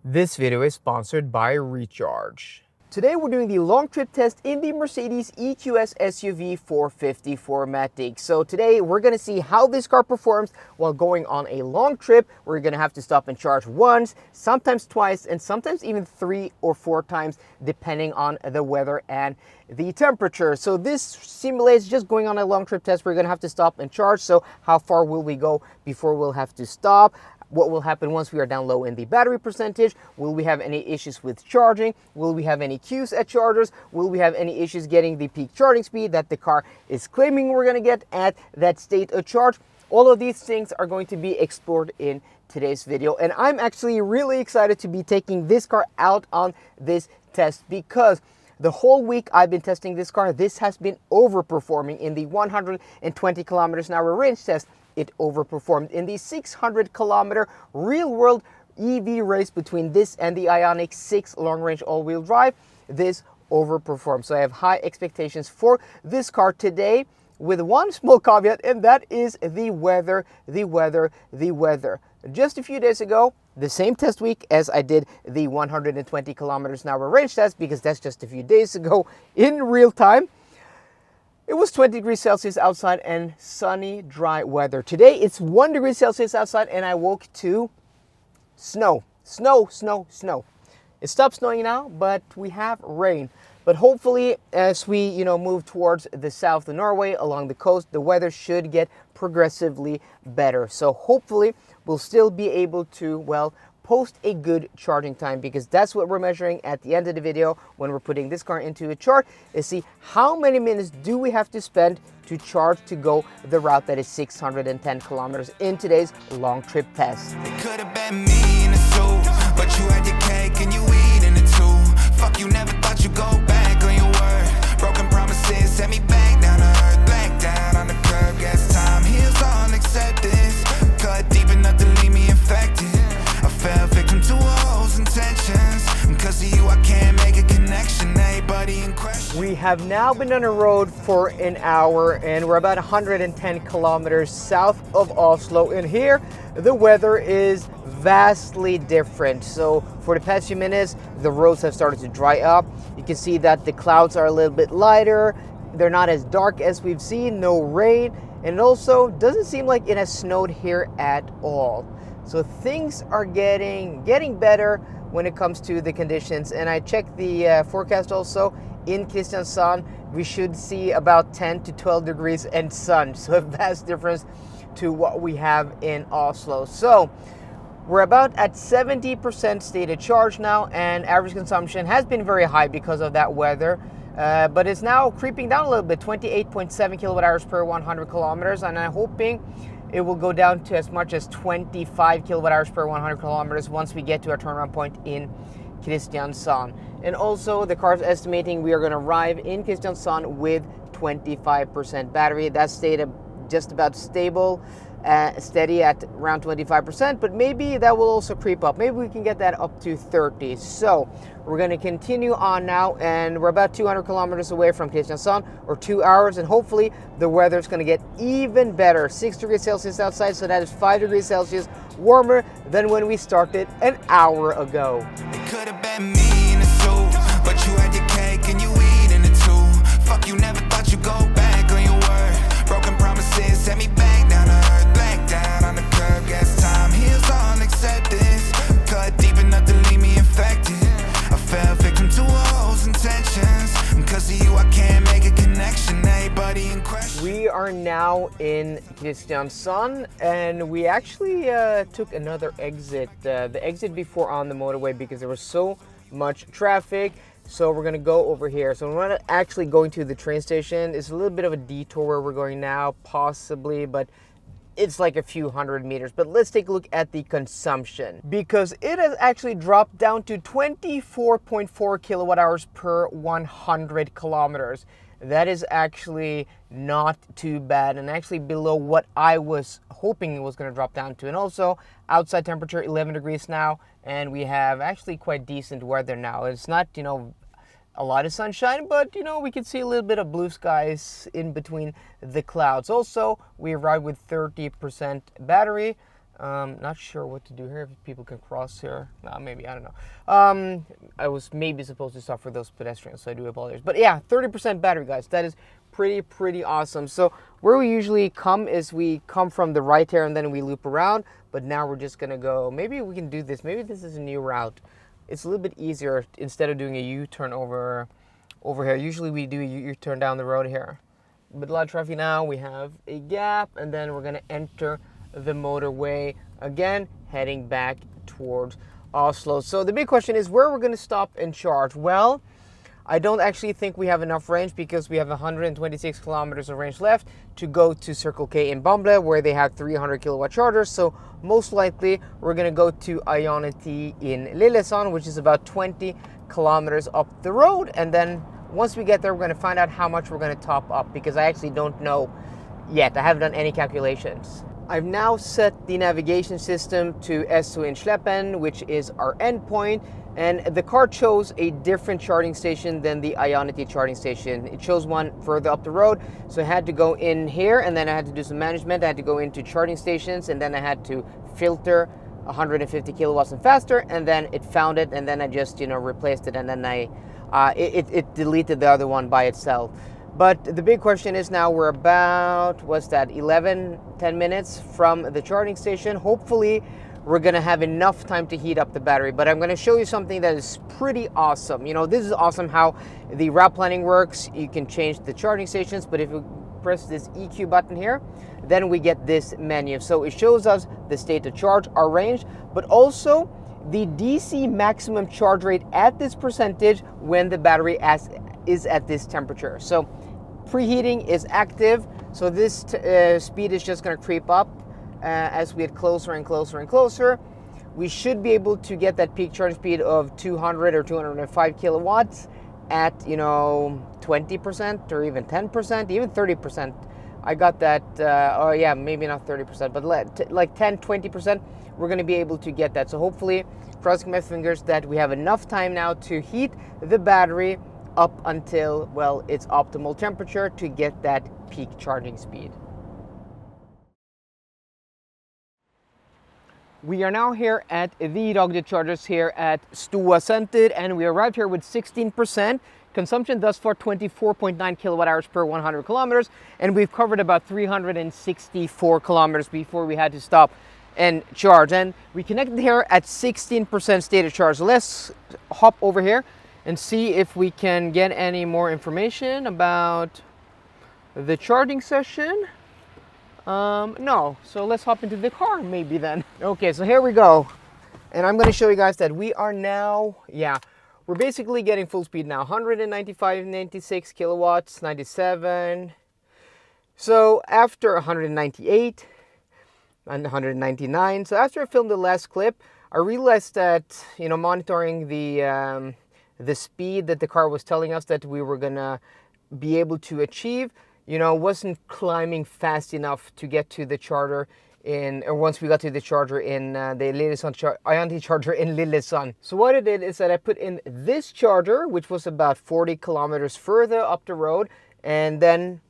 This video is sponsored by Recharge. Today we're doing the long trip test in the Mercedes EQS SUV 450 4MATIC. So today we're going to see how this car performs while going on a long trip. We're going to have to stop and charge once, sometimes twice, and sometimes even 3 or 4 times depending on the weather and the temperature. So this simulates just going on a long trip test. We're going to have to stop and charge. So how far will we go before we'll have to stop? What will happen once we are down low in the battery percentage? Will we have any issues with charging? Will we have any queues at chargers? Will we have any issues getting the peak charging speed that the car is claiming we're going to get at that state of charge? All of these things are going to be explored in today's video. And I'm actually really excited to be taking this car out on this test because the whole week I've been testing this car, this has been overperforming in the 120 kilometers an hour range test. It overperformed in the 600 kilometer real world EV race between this and the Ioniq 6 long range all-wheel drive. This overperformed. So I have high expectations for this car today with one small caveat, and that is the weather. Just a few days ago, the same test week as I did the 120 kilometers an hour range test, because that's just a few days ago in real time, it was 20 degrees Celsius outside and sunny, dry weather. Today, it's 1 degree Celsius outside and I woke to snow. It stopped snowing now, but we have rain. But hopefully, as we move towards the south of Norway, along the coast, the weather should get progressively better. So hopefully, we'll still be able to, post a good charging time, because that's what we're measuring at the end of the video when we're putting this car into a chart, is see how many minutes do we have to spend to charge to go the route that is 610 kilometers in today's long trip test. It could have been me in a suit, but you had your cake and you eating it too. Fuck, you never thought you'd go back on your word. Broken promises set me back down to earth, back down on the curb. Guess time heals all acceptance. Cut deep enough to leave me infected. I fell victim to all those intentions. Because of you, I can't make a connection. Everybody in question. We have now been on a road for an hour and we're about 110 kilometers south of Oslo. And here, the weather is vastly different. So for the past few minutes, the roads have started to dry up. You can see that the clouds are a little bit lighter. They're not as dark as we've seen, no rain. And it also doesn't seem like it has snowed here at all. So things are getting better when it comes to the conditions. And I checked the forecast also. In Kristiansand, we should see about 10 to 12 degrees and sun. So a vast difference to what we have in Oslo. So we're about at 70% stated charge now, and average consumption has been very high because of that weather. But it's now creeping down a little bit, 28.7 kilowatt hours per 100 kilometers. And I'm hoping it will go down to as much as 25 kilowatt hours per 100 kilometers once we get to our turnaround point in Kristiansand. And also the car's estimating we are going to arrive in Kristiansand with 25% battery. That's stayed just about stable, steady at around 25%, but maybe that will also creep up. Maybe we can get that up to 30. So we're going to continue on now, and we're about 200 kilometers away from Kristiansand, or 2 hours, and hopefully the weather is going to get even better. 6 degrees Celsius outside, so that is 5 degrees Celsius warmer than when we started an hour ago. It could have been me in a suit, but you had your cake and you eating it too. Fuck, you never thought you'd go back on your word. Broken promises set me back down to earth, back down on the curb. Guess time heals all acceptance. Cut deep enough to leave me infected. I fell victim to all those intentions. Because of you, I can't make a connection. Everybody in question. We are now in Kristiansand, and we actually took another exit, the exit before on the motorway, because there was so much traffic. So we're gonna go over here. So we're not actually going to the train station. It's a little bit of a detour where we're going now, possibly, but it's like a few hundred meters. But let's take a look at the consumption, because it has actually dropped down to 24.4 kilowatt hours per 100 kilometers. That is actually not too bad, and actually below what I was hoping it was going to drop down to. And also outside temperature 11 degrees now, and we have actually quite decent weather now. It's not a lot of sunshine, but we can see a little bit of blue skies in between the clouds. Also, we arrived with 30% battery, Not sure what to do here. If people can cross here, maybe, I don't know. I was maybe supposed to stop for those pedestrians, so I do apologize. But yeah, 30% battery, guys. That is pretty awesome. So where we usually come is we come from the right here and then we loop around. But now we're just gonna go. Maybe we can do this. Maybe this is a new route. It's a little bit easier instead of doing a U-turn over here. Usually we do a U-turn down the road here. But a lot of traffic now. We have a gap, and then we're gonna enter the motorway again, heading back towards Oslo. So the big question is where we're going to stop and charge. Well, I don't actually think we have enough range because we have 126 kilometers of range left to go to Circle K in Bamble, where they have 300 kilowatt chargers. So most likely we're going to go to Ionity in Lillesand, which is about 20 kilometers up the road. And then once we get there, we're going to find out how much we're going to top up, because I actually don't know yet. I haven't done any calculations. I've now set the navigation system to SO in Schleppen, which is our endpoint, and the car chose a different charging station than the Ionity charging station. It chose one further up the road, so I had to go in here, and then I had to do some management. I had to go into charging stations, and then I had to filter 150 kilowatts and faster, and then it found it, and then I just replaced it, and then it deleted the other one by itself. But the big question is now we're about, 10 minutes from the charging station. Hopefully we're gonna have enough time to heat up the battery, but I'm gonna show you something that is pretty awesome. This is awesome how the route planning works. You can change the charging stations, but if you press this EQ button here, then we get this menu. So it shows us the state of charge, our range, but also the DC maximum charge rate at this percentage when the battery is at this temperature. So preheating is active, so this speed is just going to creep up as we get closer and closer and closer. We should be able to get that peak charging speed of 200 or 205 kilowatts at 20% or even 10%, even 30%. I got that, maybe not 30%, but like 10-20%, we're going to be able to get that. So hopefully, crossing my fingers that we have enough time now to heat the battery up until, its optimal temperature to get that peak charging speed. We are now here at the Daglig chargers here at Stoa Center, and we arrived here with 16%. Consumption thus far 24.9 kilowatt hours per 100 kilometers, and we've covered about 364 kilometers before we had to stop and charge. And we connected here at 16% state of charge. So let's hop over here and see if we can get any more information about the charging session. No, so let's hop into the car maybe then. Okay, so here we go. And I'm gonna show you guys that we are now, we're basically getting full speed now. 195, 96 kilowatts, 97. So after 198 and 199. So after I filmed the last clip, I realized that, monitoring the speed that the car was telling us that we were gonna be able to achieve, wasn't climbing fast enough to get to the charger once we got to the charger in the Lillesand Ionity charger in Lillesand. So what I did is that I put in this charger, which was about 40 kilometers further up the road, and then,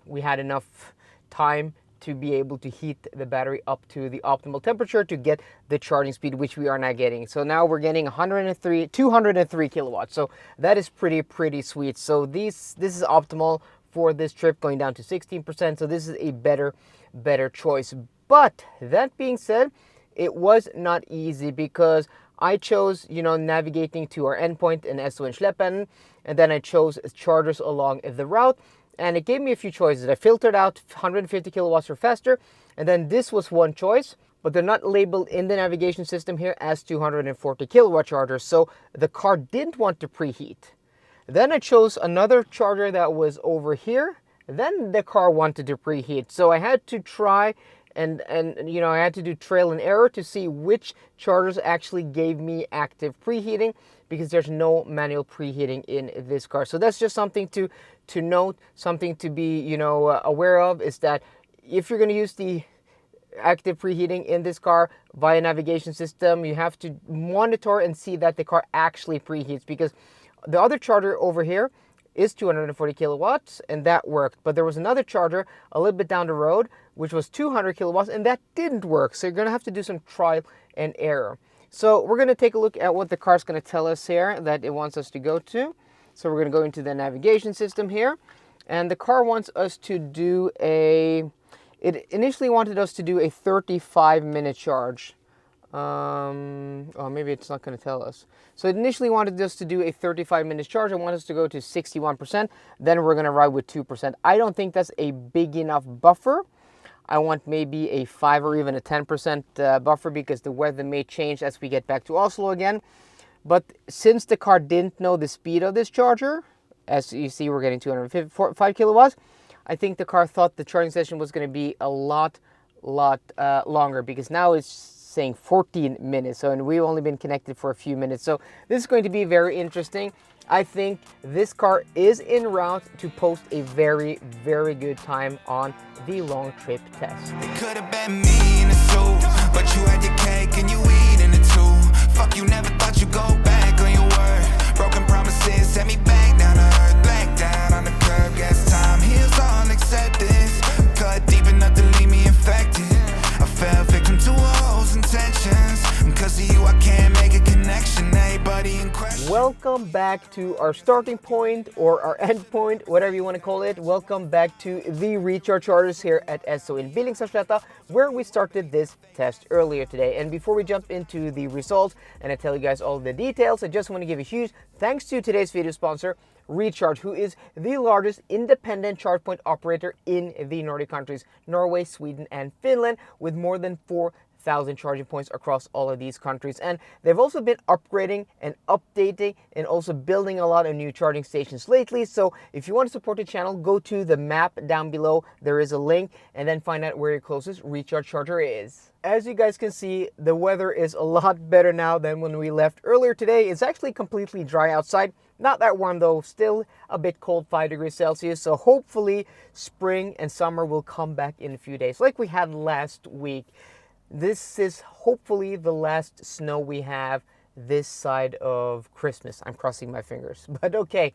we had enough time to be able to heat the battery up to the optimal temperature to get the charging speed, which we are now getting. So now we're getting 203 kilowatts. So that is pretty sweet. So this is optimal for this trip, going down to 16%. So this is a better choice. But that being said, it was not easy because I chose, navigating to our endpoint in SO in Schleppen, and then I chose chargers along the route. And it gave me a few choices. I filtered out 150 kilowatts or faster, and then this was one choice, but they're not labeled in the navigation system here as 240 kilowatt chargers, so the car didn't want to preheat. Then I chose another charger that was over here, then the car wanted to preheat. So I had to try and I had to do trial and error to see which chargers actually gave me active preheating, because there's no manual preheating in this car. So that's just something to note, something to be aware of, is that if you're going to use the active preheating in this car via navigation system, you have to monitor and see that the car actually preheats, because the other charger over here is 240 kilowatts and that worked, but there was another charger a little bit down the road which was 200 kilowatts, and that didn't work. So you're going to have to do some trial and error. So we're going to take a look at what the car's going to tell us here that it wants us to go to. So we're going to go into the navigation system here, and the car wants us to do it initially wanted us to do a 35-minute charge. Oh, maybe it's not going to tell us. So it initially wanted us to do a 35-minute charge. I want us to go to 61%. Then we're going to ride with 2%. I don't think that's a big enough buffer. I want maybe a 5 or even a 10% buffer because the weather may change as we get back to Oslo again. But since the car didn't know the speed of this charger, as you see, we're getting 255 kilowatts. I think the car thought the charging session was going to be a lot longer, because now it's saying 14 minutes. So, and we've only been connected for a few minutes. So this is going to be very interesting. I think this car is en route to post a very good time on the long trip test. It could have been me in a suit, but you had your cake and you eating it too. Fuck, you never thought you'd go back on your word. Broken promises set me back down to earth, back down on the curb. Guess time heals all acceptance. Cut deep enough to leave me infected. I fell victim to all those intentions. Because of you, I can't make a connection. Everybody in question. Welcome back to our starting point, or our end point, whatever you want to call it. Welcome back to the recharge chargers here at Esso in Billingstad, where we started this test earlier today. And before we jump into the results and I tell you guys all the details, I just want to give a huge thanks to today's video sponsor, Recharge, who is the largest independent charge point operator in the Nordic countries, Norway, Sweden, and Finland, with more than 4,000 charging points across all of these countries. And they've also been upgrading and updating and also building a lot of new charging stations lately. So if you want to support the channel, go to the map down below. There is a link, and then find out where your closest recharge charger is. As you guys can see, the weather is a lot better now than when we left earlier today. It's actually completely dry outside. Not that warm though, still a bit cold, 5 degrees Celsius. So hopefully spring and summer will come back in a few days like we had last week. This is hopefully the last snow we have this side of Christmas. I'm crossing my fingers, but okay.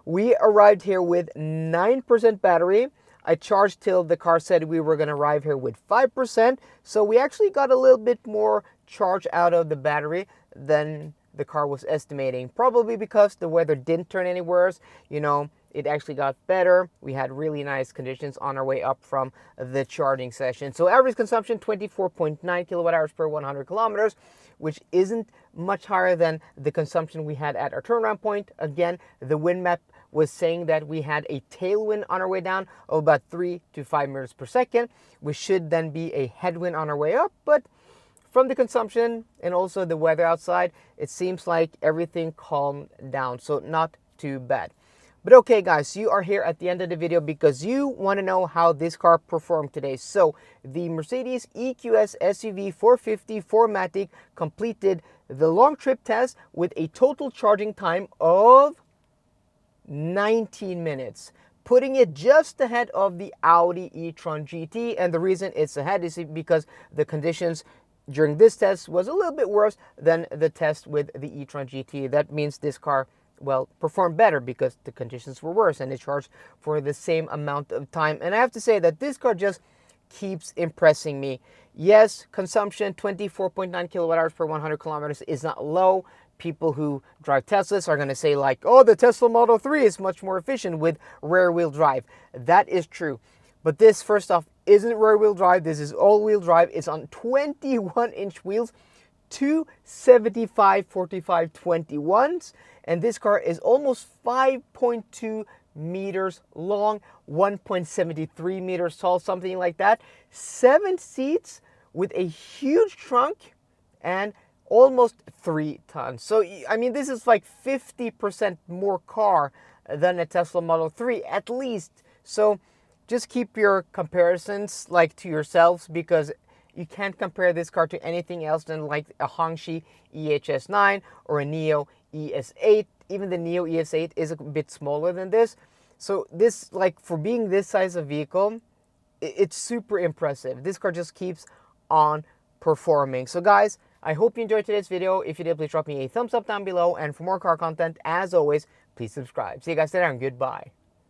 We arrived here with 9% battery. I charged till the car said we were going to arrive here with 5%. So we actually got a little bit more charge out of the battery than the car was estimating. Probably because the weather didn't turn any worse. You know, it actually got better. We had really nice conditions on our way up from the charging session. So average consumption, 24.9 kilowatt hours per 100 kilometers, which isn't much higher than the consumption we had at our turnaround point. Again, the wind map was saying that we had a tailwind on our way down of about 3 to 5 meters per second, which should then be a headwind on our way up. But from the consumption and also the weather outside, it seems like everything calmed down. So not too bad. But okay guys, you are here at the end of the video because you want to know how this car performed today. So the Mercedes EQS SUV 450 4MATIC completed the long trip test with a total charging time of 19 minutes, putting it just ahead of the Audi e-tron GT. And the reason it's ahead is because the conditions during this test was a little bit worse than the test with the e-tron GT. That means this car, well, performed better because the conditions were worse and it charged for the same amount of time. And I have to say that this car just keeps impressing me. Yes, consumption 24.9 kilowatt hours per 100 kilometers is not low. People who drive Teslas are going to say like, oh, the Tesla Model 3 is much more efficient with rear wheel drive. That is true. But this, first off, isn't rear wheel drive. This is all wheel drive. It's on 21-inch wheels, 275/45/21s. And this car is almost 5.2 meters long, 1.73 meters tall, something like that. 7 seats with a huge trunk and almost 3 tons. So, I mean, this is like 50% more car than a Tesla Model 3, at least. So just keep your comparisons like to yourselves, because you can't compare this car to anything else than like a Hongqi EHS9 or a Neo ES8. Even the Neo ES8 is a bit smaller than this. So this, like, for being this size of vehicle, it's super impressive. This car just keeps on performing. So guys, I hope you enjoyed today's video. If you did, please drop me a thumbs up down below. And for more car content, as always, please subscribe. See you guys later and goodbye.